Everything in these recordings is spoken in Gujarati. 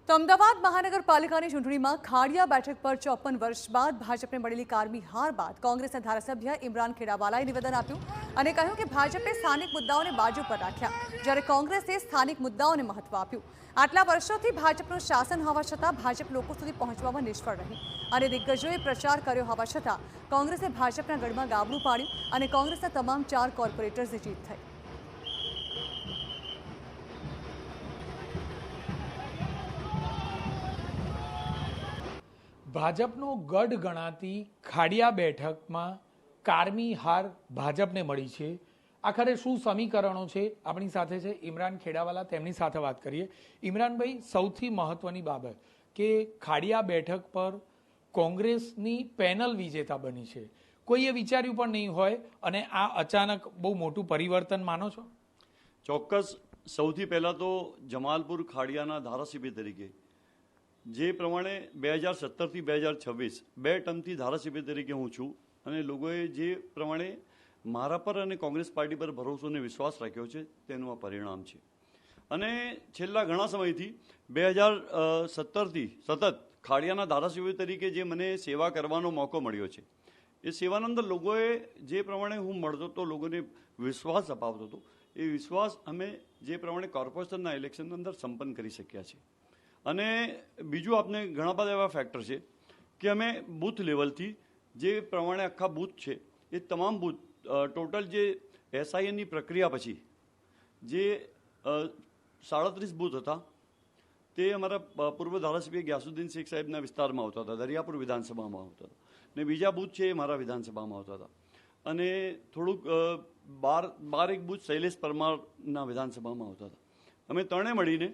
તો અમદાવાદ મહાનગરપાલિકાની ચૂંટણીમાં ખાડિયા બેઠક પર 54 વર્ષ બાદ ભાજપને મળેલી કારમી હાર બાદ કોંગ્રેસના ધારાસભ્ય ઇમરાન ખેડાવાલાએ નિવેદન આપ્યું અને કહ્યું કે ભાજપે સ્થાનિક મુદ્દાઓને બાજુ પર રાખ્યા જ્યારે કોંગ્રેસે સ્થાનિક મુદ્દાઓને મહત્વ આપ્યું। આટલા વર્ષોથી ભાજપનું શાસન હોવા છતાં ભાજપ લોકો સુધી પહોંચવામાં નિષ્ફળ રહી અને દિગ્ગજોએ પ્રચાર કર્યો હોવા છતાં કોંગ્રેસે ભાજપના ગઢમાં ગાબડું પાડ્યું અને કોંગ્રેસના તમામ 4 કોર્પોરેટર્સની જીત થઈ। ભાજપનો ગઢ ગણાતી ખાડિયા બેઠકમાં કારમી હાર ભાજપને મળી છે। આખરે શું સમીકરણો છે? આપણી સાથે છે ઇમરાન ખેડાવાલા, તેમની સાથે વાત કરીએ। ઇમરાનભાઈ, સૌથી મહત્વની બાબત કે ખાડિયા બેઠક પર કોંગ્રેસની પેનલ વિજેતા બની છે, કોઈએ વિચાર્યું પણ નહીં હોય અને આ અચાનક બહુ મોટું પરિવર્તન માનો છો? ચોક્કસ। સૌથી પહેલાં તો જમાલપુર ખાડિયાના ધારાસભ્ય તરીકે જે પ્રમાણે 2017થી 2026 બે ટર્મથી ધારાસભ્ય તરીકે હું છું અને લોકોએ જે પ્રમાણે મારા પર અને કોંગ્રેસ પાર્ટી પર ભરોસો અને વિશ્વાસ રાખ્યો છે તેનું આ પરિણામ છે। અને છેલ્લા ઘણા સમયથી 2017થી સતત ખાડિયાના ધારાસભ્ય તરીકે જે મને સેવા કરવાનો મોકો મળ્યો છે, એ સેવાના અંદર લોકોએ જે પ્રમાણે હું મળતો હતો, લોકોને વિશ્વાસ અપાવતો હતો, એ વિશ્વાસ અમે જે પ્રમાણે કોર્પોરેશનના ઇલેક્શનની અંદર સંપન્ન કરી શક્યા છીએ। અને બીજું આપણે ઘણા બધા એવા ફેક્ટર છે કે અમે બૂથ લેવલથી જે પ્રમાણે આખા બૂથ છે એ તમામ બૂથ ટોટલ જે એસઆઈએનની પ્રક્રિયા પછી જે 37 બૂથ હતા તે અમારા પૂર્વ ધારાસભ્ય ગ્યાસુદ્દીન શેખ સાહેબના વિસ્તારમાં આવતા હતા, દરિયાપુર વિધાનસભામાં આવતા હતા, ને બીજા બૂથ છે એ મારા વિધાનસભામાં આવતા હતા, અને થોડુંક 12 બૂથ શૈલેષ પરમારના વિધાનસભામાં આવતા હતા। અમે ત્રણે મળીને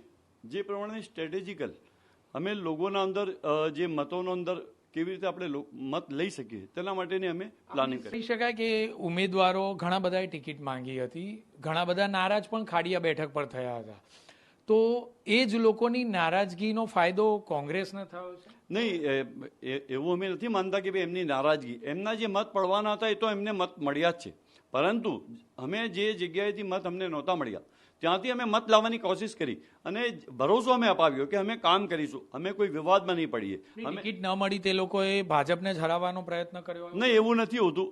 જે પ્રમાણે સ્ટ્રેટેજિકલ અમે લોકોના અંદર જે મતોનો અંદર કેવી રીતે આપણે મત લઈ શકીએ તેના માટેની અમે પ્લાનિંગ કરી શકાય કે ઉમેદવારો ઘણા બધાએ ટિકિટ માંગી હતી, ઘણા બધા નારાજ પણ ખાડિયા બેઠક પર થયા હતા, તો એ જ લોકોની નારાજગીનો ફાયદો કોંગ્રેસને થયો છે? નહીં, એવું અમે નથી માનતા કે ભાઈ એમની નારાજગી, એમના જે મત પડવાના હતા એ તો એમને મત મળ્યા જ છે, પરંતુ અમે જે જગ્યાએથી મત અમને નહોતા મળ્યા ત્યાંથી અમે મત લાવવાની કોશિશ કરી અને ભરોસો અમે અપાવ્યો કે અમે કામ કરીશું, અમે કોઈ વિવાદમાં નહીં પડીએ। ટિકિટ ન મળી તે લોકોએ ભાજપને જ હરાવવાનો પ્રયત્ન કર્યો? નહીં, એવું નથી હોતું,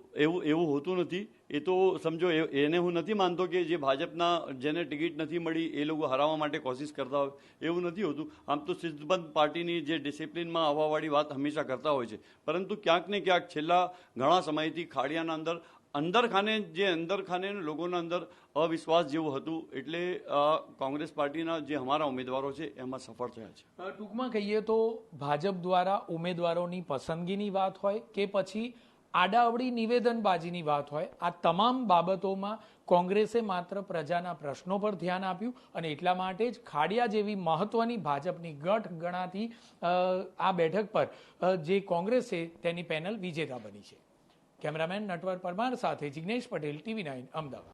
એવું હોતું નથી। એ તો સમજો, એને હું નથી માનતો કે જે ભાજપના જેને ટિકિટ નથી મળી એ લોકો હરાવવા માટે કોશિશ કરતા હોય, એવું નથી હોતું। આમ તો શિસ્તબદ્ધ પાર્ટીની જે ડિસિપ્લિનમાં આવવાવાળી વાત હંમેશા કરતા હોય છે, પરંતુ ક્યાંક ને ક્યાંક છેલ્લા ઘણા સમયથી ખાડિયાના અંદર ખાને લોકોના અંદર અવિશ્વાસ જેવું હતું, એટલે કોંગ્રેસ પાર્ટીના જે અમારા ઉમેદવારો છે એમાં સફળ થયા છે। ટૂંકમાં કહીએ તો ભાજપ દ્વારા ઉમેદવારોની પસંદગીની વાત હોય કે પછી આડાઅવળી નિવેદનબાજીની વાત હોય, આ તમામ બાબતોમાં કોંગ્રેસે માત્ર પ્રજાના પ્રશ્નો પર ધ્યાન આપ્યું અને એટલા માટે જ ખાડિયા જેવી મહત્વની ભાજપની ગઢ ગણાતી આ બેઠક પર જે કોંગ્રેસ છે તેની પેનલ વિજેતા બની છે। કેમેરામેન નટવર પરમાર સાથે જિગ્નેશ પટેલ, TV9 અમદાવાદ।